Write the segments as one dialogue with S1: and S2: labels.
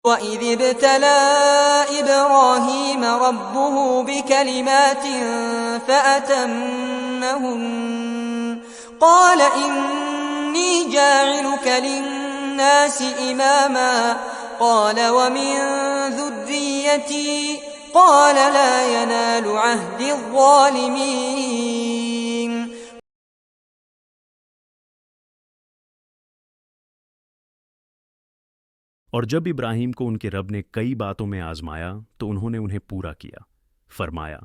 S1: وَإِذِ ابْتَلَىٰ إِبْرَاهِيمَ رَبُّهُ بِكَلِمَاتٍ فَأَتَمَّهُنَّ قَالَ إِنِّي جَاعِلُكَ لِلنَّاسِ إِمَامًا قَالَ وَمِن ذُرِّيَّتِي قَالَ لَا يَنَالُ عَهْدِي الظَّالِمِينَ.
S2: اور جب ابراہیم کو ان کے رب نے کئی باتوں میں آزمایا تو انہوں نے انہیں پورا کیا۔ فرمایا،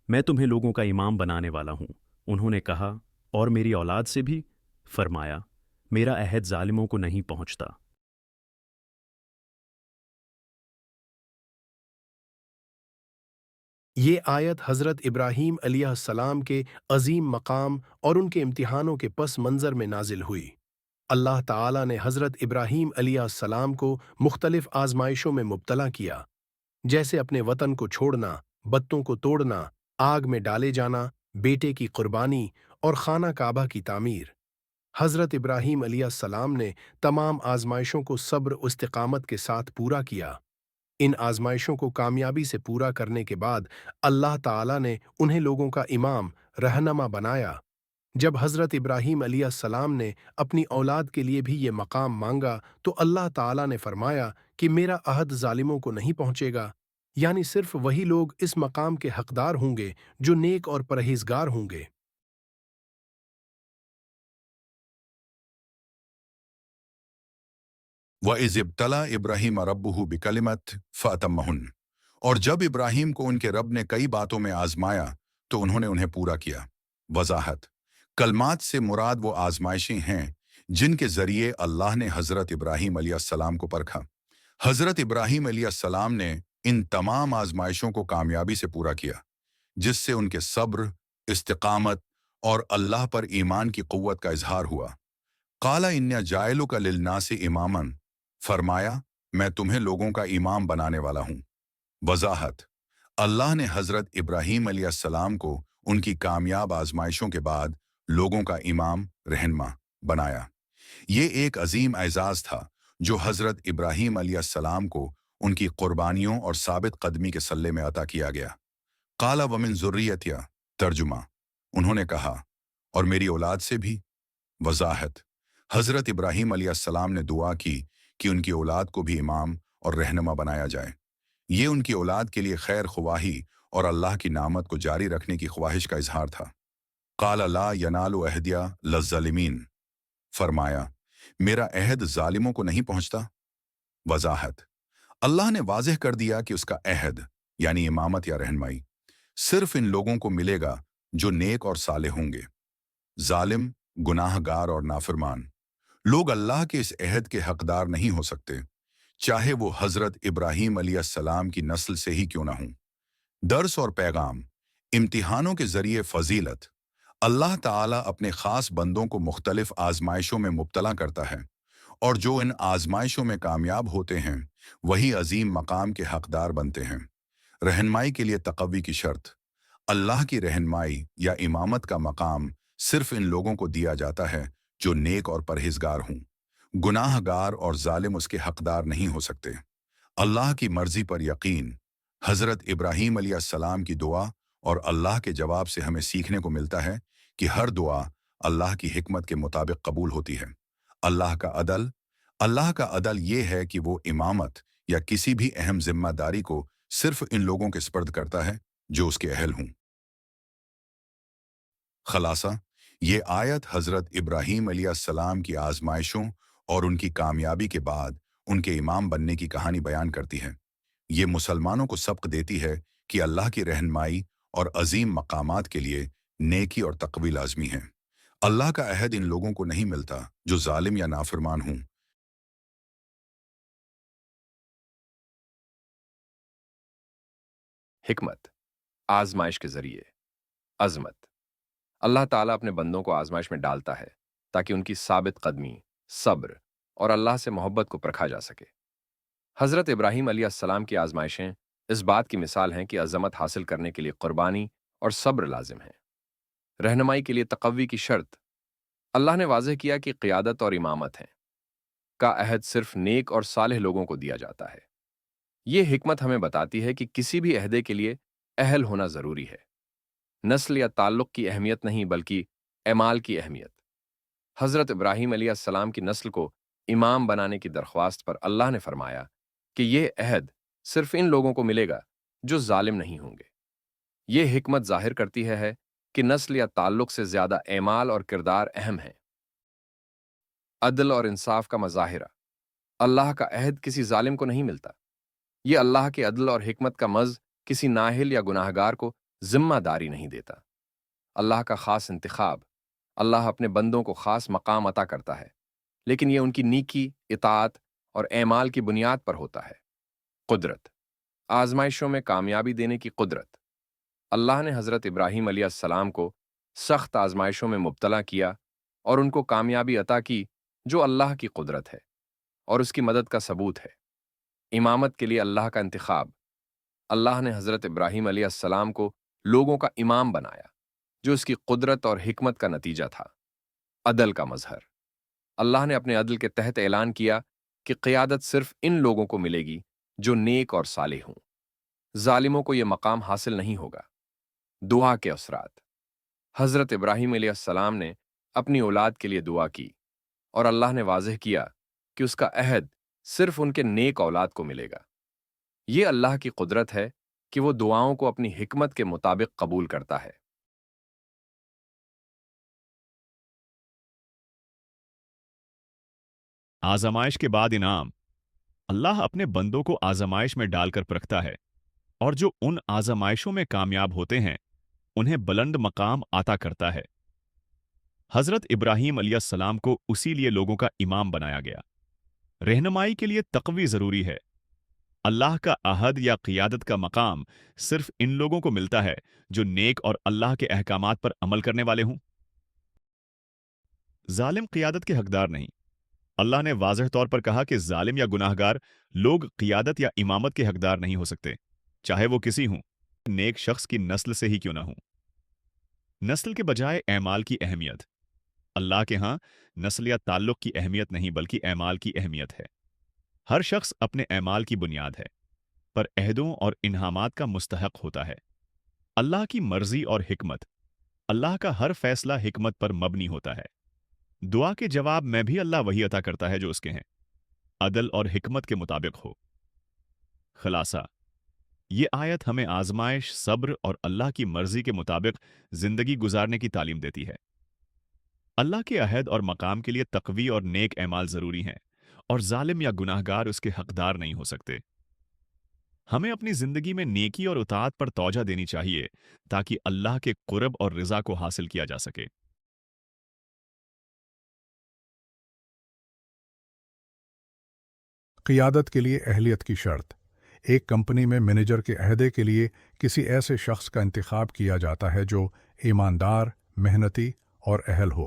S2: میں تمہیں لوگوں کا امام بنانے والا ہوں۔ انہوں نے کہا، اور میری اولاد سے بھی؟ فرمایا، میرا عہد ظالموں کو نہیں پہنچتا۔
S3: یہ آیت حضرت ابراہیم علیہ السلام کے عظیم مقام اور ان کے امتحانوں کے پس منظر میں نازل ہوئی۔ اللہ تعالیٰ نے حضرت ابراہیم علیہ السلام کو مختلف آزمائشوں میں مبتلا کیا، جیسے اپنے وطن کو چھوڑنا، بتوں کو توڑنا، آگ میں ڈالے جانا، بیٹے کی قربانی اور خانہ کعبہ کی تعمیر۔ حضرت ابراہیم علیہ السلام نے تمام آزمائشوں کو صبر و استقامت کے ساتھ پورا کیا۔ ان آزمائشوں کو کامیابی سے پورا کرنے کے بعد اللہ تعالیٰ نے انہیں لوگوں کا امام، رہنما بنایا۔ جب حضرت ابراہیم علیہ السلام نے اپنی اولاد کے لیے بھی یہ مقام مانگا تو اللہ تعالیٰ نے فرمایا کہ میرا عہد ظالموں کو نہیں پہنچے گا، یعنی صرف وہی لوگ اس مقام کے حقدار ہوں گے جو نیک اور پرہیزگار ہوں گے۔
S4: وَإِذِ ابْتَلَىٰ إِبْرَاهِيمَ رَبُّهُ بِكَلِمَاتٍ فَأَتَمَّهُنَّ، اور جب ابراہیم کو ان کے رب نے کئی باتوں میں آزمایا تو انہوں نے انہیں پورا کیا۔ وضاحت: کلمات سے مراد وہ آزمائشیں ہیں جن کے ذریعے اللہ نے حضرت ابراہیم علیہ السلام کو پرکھا۔ حضرت ابراہیم علیہ السلام نے ان تمام آزمائشوں کو کامیابی سے پورا کیا، جس سے ان کے صبر، استقامت اور اللہ پر ایمان کی قوت کا اظہار ہوا۔ قَالَ إِنِّي جَاعِلُكَ لِلنَّاسِ إِمَامًا، فرمایا، میں تمہیں لوگوں کا امام بنانے والا ہوں۔ وضاحت: اللہ نے حضرت ابراہیم علیہ السلام کو ان کی کامیاب آزمائشوں کے بعد لوگوں کا امام، رہنما بنایا۔ یہ ایک عظیم اعزاز تھا جو حضرت ابراہیم علیہ السلام کو ان کی قربانیوں اور ثابت قدمی کے صلے میں عطا کیا گیا۔ قَالَ وَمِن ذُرِّيَّتِي، ترجمہ: انہوں نے کہا، اور میری اولاد سے بھی۔ وضاحت: حضرت ابراہیم علیہ السلام نے دعا کی کہ ان کی اولاد کو بھی امام اور رہنما بنایا جائے۔ یہ ان کی اولاد کے لیے خیر خواہی اور اللہ کی نعمت کو جاری رکھنے کی خواہش کا اظہار تھا۔ قَالَ لَا يَنَالُ عَهْدِيَ الظَّالِمِينَ، فرمایا، میرا عہد ظالموں کو نہیں پہنچتا۔ وضاحت: اللہ نے واضح کر دیا کہ اس کا عہد، یعنی امامت یا رہنمائی، صرف ان لوگوں کو ملے گا جو نیک اور صالح ہوں گے۔ ظالم، گناہ گار اور نافرمان لوگ اللہ کے اس عہد کے حقدار نہیں ہو سکتے، چاہے وہ حضرت ابراہیم علیہ السلام کی نسل سے ہی کیوں نہ ہوں۔ درس اور پیغام: امتحانوں کے ذریعے فضیلت: اللہ تعالیٰ اپنے خاص بندوں کو مختلف آزمائشوں میں مبتلا کرتا ہے، اور جو ان آزمائشوں میں کامیاب ہوتے ہیں وہی عظیم مقام کے حقدار بنتے ہیں۔ رہنمائی کے لیے تقوی کی شرط: اللہ کی رہنمائی یا امامت کا مقام صرف ان لوگوں کو دیا جاتا ہے جو نیک اور پرہیزگار ہوں۔ گناہ گار اور ظالم اس کے حقدار نہیں ہو سکتے۔ اللہ کی مرضی پر یقین: حضرت ابراہیم علیہ السلام کی دعا اور اللہ کے جواب سے ہمیں سیکھنے کو ملتا ہے کہ ہر دعا اللہ کی حکمت کے مطابق قبول ہوتی ہے۔ اللہ کا عدل یہ ہے کہ وہ امامت یا کسی بھی اہم ذمہ داری کو صرف ان لوگوں کے سپرد کرتا ہے جو اس کے اہل ہوں۔ خلاصہ: یہ آیت حضرت ابراہیم علیہ السلام کی آزمائشوں اور ان کی کامیابی کے بعد ان کے امام بننے کی کہانی بیان کرتی ہے۔ یہ مسلمانوں کو سبق دیتی ہے کہ اللہ کی رہنمائی اور عظیم مقامات کے لیے نیکی اور تقوی لازمی ہیں۔ اللہ کا عہد ان لوگوں کو نہیں ملتا جو ظالم یا نافرمان ہوں۔
S5: حکمت: آزمائش کے ذریعے عظمت: اللہ تعالیٰ اپنے بندوں کو آزمائش میں ڈالتا ہے تاکہ ان کی ثابت قدمی، صبر اور اللہ سے محبت کو پرکھا جا سکے۔ حضرت ابراہیم علیہ السلام کی آزمائشیں اس بات کی مثال ہیں کہ عظمت حاصل کرنے کے لیے قربانی اور صبر لازم ہے۔ رہنمائی کے لیے تقوی کی شرط: اللہ نے واضح کیا کہ قیادت اور امامت کا عہد صرف نیک اور صالح لوگوں کو دیا جاتا ہے۔ یہ حکمت ہمیں بتاتی ہے کہ کسی بھی عہدے کے لیے اہل ہونا ضروری ہے۔ نسل یا تعلق کی اہمیت نہیں بلکہ اعمال کی اہمیت۔ حضرت ابراہیم علیہ السلام کی نسل کو امام بنانے کی درخواست پر اللہ نے فرمایا کہ یہ عہد صرف ان لوگوں کو ملے گا جو ظالم نہیں ہوں گے۔ یہ حکمت ظاہر کرتی ہے کہ نسل یا تعلق سے زیادہ اعمال اور کردار اہم ہیں۔ عدل اور انصاف کا مظاہرہ۔ اللہ کا عہد کسی ظالم کو نہیں ملتا۔ یہ اللہ کے عدل اور حکمت کا مز کسی نااہل یا گناہگار کو ذمہ داری نہیں دیتا۔ اللہ کا خاص انتخاب۔ اللہ اپنے بندوں کو خاص مقام عطا کرتا ہے، لیکن یہ ان کی نیکی، اطاعت اور اعمال کی بنیاد پر ہوتا ہے۔ قدرت۔ آزمائشوں میں کامیابی دینے کی قدرت۔ اللہ نے حضرت ابراہیم علیہ السلام کو سخت آزمائشوں میں مبتلا کیا اور ان کو کامیابی عطا کی، جو اللہ کی قدرت ہے اور اس کی مدد کا ثبوت ہے۔ امامت کے لیے اللہ کا انتخاب۔ اللہ نے حضرت ابراہیم علیہ السلام کو لوگوں کا امام بنایا، جو اس کی قدرت اور حکمت کا نتیجہ تھا۔ عدل کا مظہر۔ اللہ نے اپنے عدل کے تحت اعلان کیا کہ قیادت صرف ان لوگوں کو ملے گی جو نیک اور صالح ہوں۔ ظالموں کو یہ مقام حاصل نہیں ہوگا۔ دعا کے اثرات۔ حضرت ابراہیم علیہ السلام نے اپنی اولاد کے لیے دعا کی، اور اللہ نے واضح کیا کہ اس کا عہد صرف ان کے نیک اولاد کو ملے گا۔ یہ اللہ کی قدرت ہے کہ وہ دعاؤں کو اپنی حکمت کے مطابق قبول کرتا ہے۔
S6: آزمائش کے بعد انعام۔ اللہ اپنے بندوں کو آزمائش میں ڈال کر پرکھتا ہے، اور جو ان آزمائشوں میں کامیاب ہوتے ہیں انہیں بلند مقام عطا کرتا ہے۔ حضرت ابراہیم علیہ السلام کو اسی لیے لوگوں کا امام بنایا گیا۔ رہنمائی کے لیے تقوی ضروری ہے۔ اللہ کا عہد یا قیادت کا مقام صرف ان لوگوں کو ملتا ہے جو نیک اور اللہ کے احکامات پر عمل کرنے والے ہوں۔ ظالم قیادت کے حقدار نہیں۔ اللہ نے واضح طور پر کہا کہ ظالم یا گناہگار لوگ قیادت یا امامت کے حقدار نہیں ہو سکتے، چاہے وہ کسی ہوں، نیک شخص کی نسل سے ہی کیوں نہ ہوں۔ نسل کے بجائے اعمال کی اہمیت۔ اللہ کے ہاں نسل یا تعلق کی اہمیت نہیں بلکہ اعمال کی اہمیت ہے۔ ہر شخص اپنے اعمال کی بنیاد ہے، پر عہدوں اور انعامات کا مستحق ہوتا ہے۔ اللہ کی مرضی اور حکمت۔ اللہ کا ہر فیصلہ حکمت پر مبنی ہوتا ہے۔ دعا کے جواب میں بھی اللہ وہی عطا کرتا ہے جو اس کے ہیں، عدل اور حکمت کے مطابق ہو۔ خلاصہ، یہ آیت ہمیں آزمائش، صبر اور اللہ کی مرضی کے مطابق زندگی گزارنے کی تعلیم دیتی ہے۔ اللہ کے عہد اور مقام کے لیے تقوی اور نیک اعمال ضروری ہیں، اور ظالم یا گناہگار اس کے حقدار نہیں ہو سکتے۔ ہمیں اپنی زندگی میں نیکی اور اطاعت پر توجہ دینی چاہیے تاکہ اللہ کے قرب اور رضا کو حاصل کیا جا سکے۔
S3: قیادت کے لیے اہلیت کی شرط۔ ایک کمپنی میں مینیجر کے عہدے کے لیے کسی ایسے شخص کا انتخاب کیا جاتا ہے جو ایماندار، محنتی اور اہل ہو۔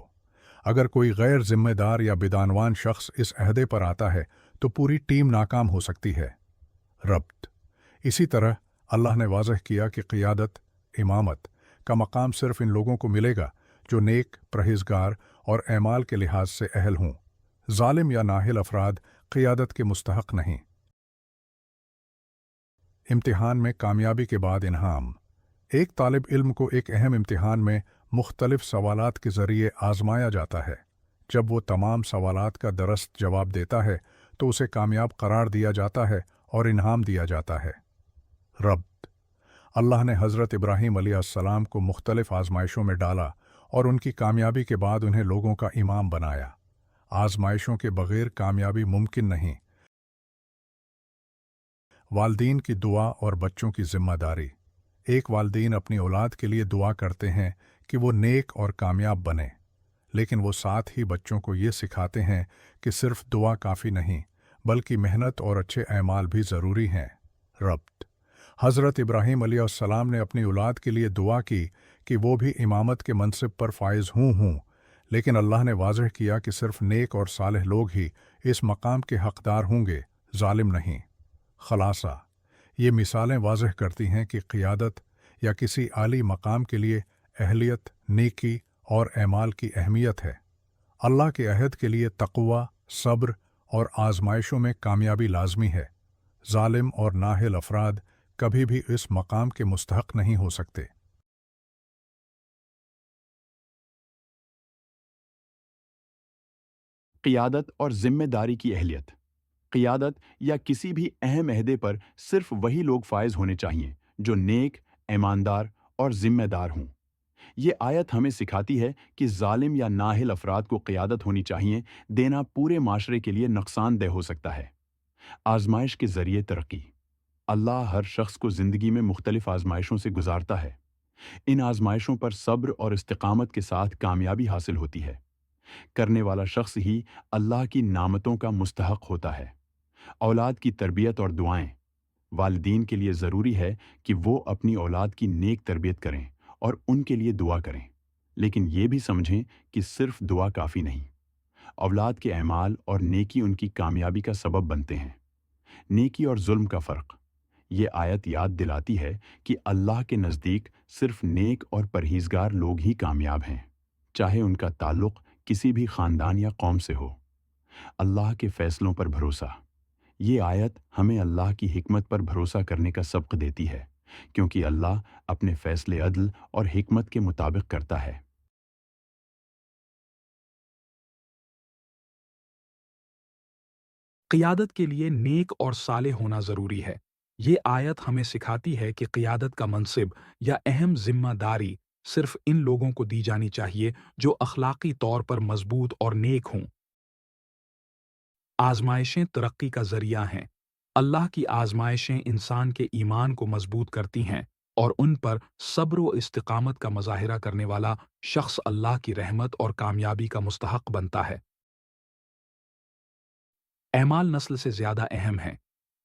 S3: اگر کوئی غیر ذمہ دار یا بدعنوان شخص اس عہدے پر آتا ہے تو پوری ٹیم ناکام ہو سکتی ہے۔ ربط۔ اسی طرح اللہ نے واضح کیا کہ قیادت، امامت کا مقام صرف ان لوگوں کو ملے گا جو نیک، پرہیزگار اور اعمال کے لحاظ سے اہل ہوں۔ ظالم یا نااہل افراد قیادت کے مستحق نہیں۔ امتحان میں کامیابی کے بعد انعام۔ ایک طالب علم کو ایک اہم امتحان میں مختلف سوالات کے ذریعے آزمایا جاتا ہے۔ جب وہ تمام سوالات کا درست جواب دیتا ہے تو اسے کامیاب قرار دیا جاتا ہے اور انعام دیا جاتا ہے۔ ربط۔ اللہ نے حضرت ابراہیم علیہ السلام کو مختلف آزمائشوں میں ڈالا اور ان کی کامیابی کے بعد انہیں لوگوں کا امام بنایا۔ آزمائشوں کے بغیر کامیابی ممکن نہیں۔ والدین کی دعا اور بچوں کی ذمہ داری۔ ایک والدین اپنی اولاد کے لیے دعا کرتے ہیں کہ وہ نیک اور کامیاب بنے، لیکن وہ ساتھ ہی بچوں کو یہ سکھاتے ہیں کہ صرف دعا کافی نہیں بلکہ محنت اور اچھے اعمال بھی ضروری ہیں۔ ربط۔ حضرت ابراہیم علیہ السلام نے اپنی اولاد کے لیے دعا کی کہ وہ بھی امامت کے منصب پر فائز ہوں، لیکن اللہ نے واضح کیا کہ صرف نیک اور صالح لوگ ہی اس مقام کے حقدار ہوں گے، ظالم نہیں۔ خلاصہ، یہ مثالیں واضح کرتی ہیں کہ قیادت یا کسی عالی مقام کے لیے اہلیت، نیکی اور اعمال کی اہمیت ہے۔ اللہ کے عہد کے لیے تقوی، صبر اور آزمائشوں میں کامیابی لازمی ہے۔
S7: ظالم اور نااہل افراد کبھی بھی اس مقام کے مستحق نہیں ہو سکتے۔
S8: قیادت اور ذمہ داری کی اہلیت۔ قیادت یا کسی بھی اہم عہدے پر صرف وہی لوگ فائز ہونے چاہئیں جو نیک، ایماندار اور ذمہ دار ہوں۔ یہ آیت ہمیں سکھاتی ہے کہ ظالم یا نااہل افراد کو قیادت ہونی چاہیے دینا پورے معاشرے کے لیے نقصان دہ ہو سکتا ہے۔ آزمائش کے ذریعے ترقی۔ اللہ ہر شخص کو زندگی میں مختلف آزمائشوں سے گزارتا ہے۔ ان آزمائشوں پر صبر اور استقامت کے ساتھ کامیابی حاصل ہوتی ہے۔ کرنے والا شخص ہی اللہ کی نعمتوں کا مستحق ہوتا ہے۔ اولاد کی تربیت اور دعائیں۔ والدین کے لیے ضروری ہے کہ وہ اپنی اولاد کی نیک تربیت کریں اور ان کے لیے دعا کریں، لیکن یہ بھی سمجھیں کہ صرف دعا کافی نہیں۔ اولاد کے اعمال اور نیکی ان کی کامیابی کا سبب بنتے ہیں۔ نیکی اور ظلم کا فرق۔ یہ آیت یاد دلاتی ہے کہ اللہ کے نزدیک صرف نیک اور پرہیزگار لوگ ہی کامیاب ہیں، چاہے ان کا تعلق کسی بھی خاندان یا قوم سے ہو۔ اللہ کے فیصلوں پر بھروسہ۔ یہ آیت ہمیں اللہ کی حکمت پر بھروسہ کرنے کا سبق دیتی ہے، کیونکہ اللہ اپنے فیصلے عدل اور حکمت کے مطابق کرتا ہے۔
S9: قیادت کے لیے نیک اور صالح ہونا ضروری ہے۔ یہ آیت ہمیں سکھاتی ہے کہ قیادت کا منصب یا اہم ذمہ داری صرف ان لوگوں کو دی جانی چاہیے جو اخلاقی طور پر مضبوط اور نیک ہوں۔ آزمائشیں ترقی کا ذریعہ ہیں۔ اللہ کی آزمائشیں انسان کے ایمان کو مضبوط کرتی ہیں اور ان پر صبر و استقامت کا مظاہرہ کرنے والا شخص اللہ کی رحمت اور کامیابی کا مستحق بنتا ہے۔ اعمال نسل سے زیادہ اہم ہیں۔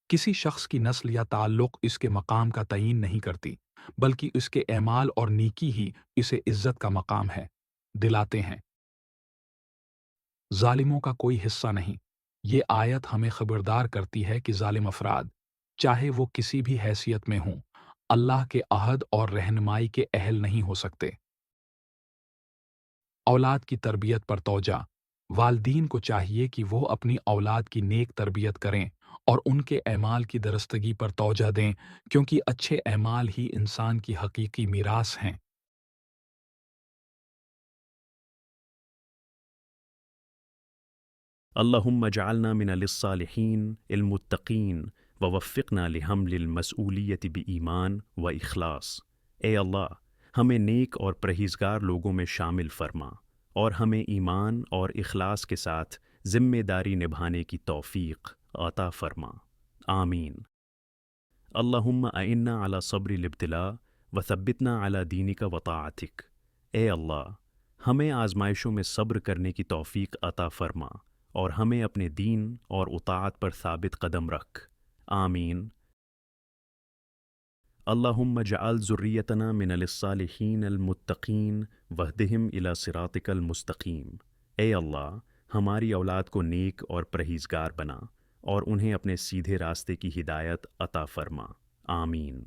S9: کسی شخص کی نسل یا تعلق اس کے مقام کا تعین نہیں کرتی، بلکہ اس کے اعمال اور نیکی ہی اسے عزت کا مقام ہے دلاتے ہیں۔ ظالموں کا کوئی حصہ نہیں۔ یہ آیت ہمیں خبردار کرتی ہے کہ ظالم افراد، چاہے وہ کسی بھی حیثیت میں ہوں، اللہ کے عہد اور رہنمائی کے اہل نہیں ہو سکتے۔ اولاد کی تربیت پر توجہ۔ والدین کو چاہیے کہ وہ اپنی اولاد کی نیک تربیت کریں اور ان کے اعمال کی درستگی پر توجہ دیں، کیونکہ اچھے اعمال ہی انسان کی حقیقی میراث ہیں۔
S2: اللہم اجعلنا من الصالحین المتقین ووفقنا لحمل المسئولیت بایمان و اخلاص۔ اے اللہ، ہمیں نیک اور پرہیزگار لوگوں میں شامل فرما اور ہمیں ایمان اور اخلاص کے ساتھ ذمہ داری نبھانے کی توفیق عطا فرما، آمین۔ اللہم اعنا علی صبر الابتلاء وثبتنا علی دینک و طاعتک۔ اے اللہ، ہمیں آزمائشوں میں صبر کرنے کی توفیق عطا فرما اور ہمیں اپنے دین اور اطاعت پر ثابت قدم رکھ، آمین۔ اللہم اجعل ذریتنا من الصالحین المتقین واہدہم الی صراطک المستقیم۔ اے اللہ، ہماری اولاد کو نیک اور پرہیزگار بنا اور انہیں اپنے سیدھے راستے کی ہدایت عطا فرما، آمین۔